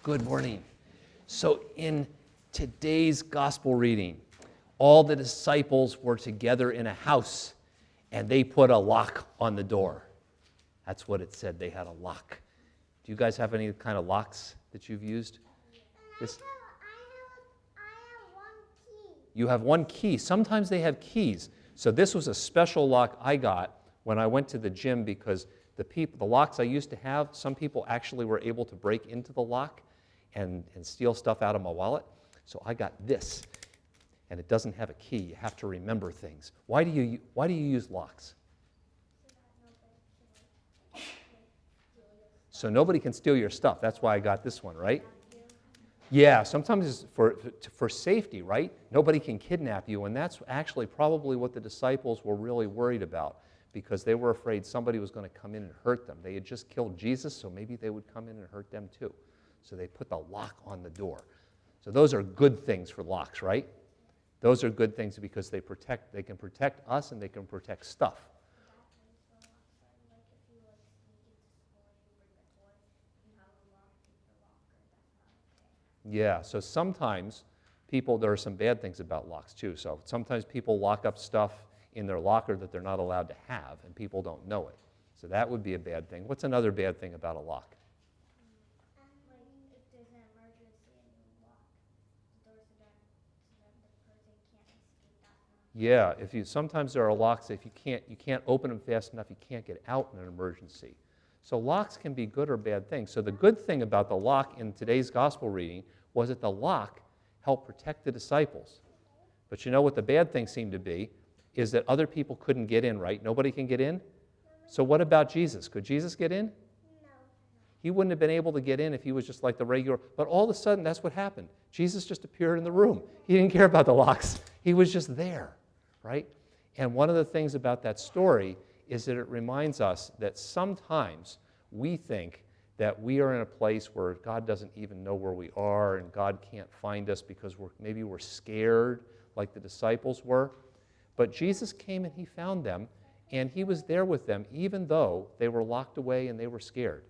Good morning. So in today's gospel reading, all the disciples were together in a house and they put a lock on the door. That's what it said. They had a lock. Do you guys have any kind of locks that you've used? I have one key. You have one key. Sometimes they have keys. So this was a special lock I got when I went to the gym because the locks I used to have, some people actually were able to break into the lock and steal stuff out of my wallet. So I got this, and it doesn't have a key. You have to remember things. Why do you use locks? So nobody can steal your stuff. That's why I got this one, right? Yeah, sometimes it's for safety, right? Nobody can kidnap you, and that's actually probably what the disciples were really worried about because they were afraid somebody was going to come in and hurt them. They had just killed Jesus, so maybe they would come in and hurt them too. So they put the lock on the door. So those are good things for locks, right? Those are good things because they can protect us and they can protect stuff. Yeah, so sometimes there are some bad things about locks too. So sometimes people lock up stuff in their locker that they're not allowed to have, and people don't know it. So that would be a bad thing. What's another bad thing about a lock? If there's an emergency and you lock the doors so that the person can't escape that. Yeah, sometimes there are locks, if you can't open them fast enough, you can't get out in an emergency. So locks can be good or bad things. So the good thing about the lock in today's gospel reading was that the lock helped protect the disciples. But you know what the bad thing seemed to be is that other people couldn't get in, right? Nobody can get in? So what about Jesus? Could Jesus get in? No. He wouldn't have been able to get in if he was just like the regular, but all of a sudden that's what happened. Jesus just appeared in the room. He didn't care about the locks. He was just there, right? And one of the things about that story is that it reminds us that sometimes we think that we are in a place where God doesn't even know where we are and God can't find us because maybe we're scared like the disciples were. But Jesus came and he found them and he was there with them even though they were locked away and they were scared.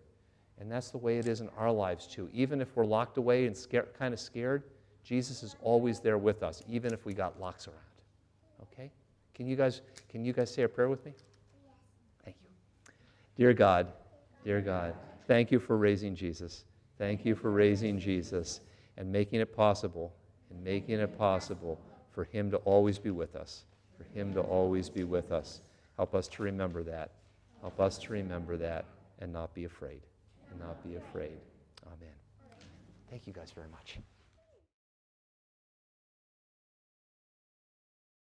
And that's the way it is in our lives too. Even if we're locked away and kind of scared, Jesus is always there with us, even if we got locks around. Okay? Can you guys say a prayer with me? Yes. Thank you. Dear God, thank you for raising Jesus. Thank you for raising Jesus and making it possible for him to always be with us. For him to always be with us. Help us to remember that. Help us to remember that and not be afraid. Amen. Thank you guys very much.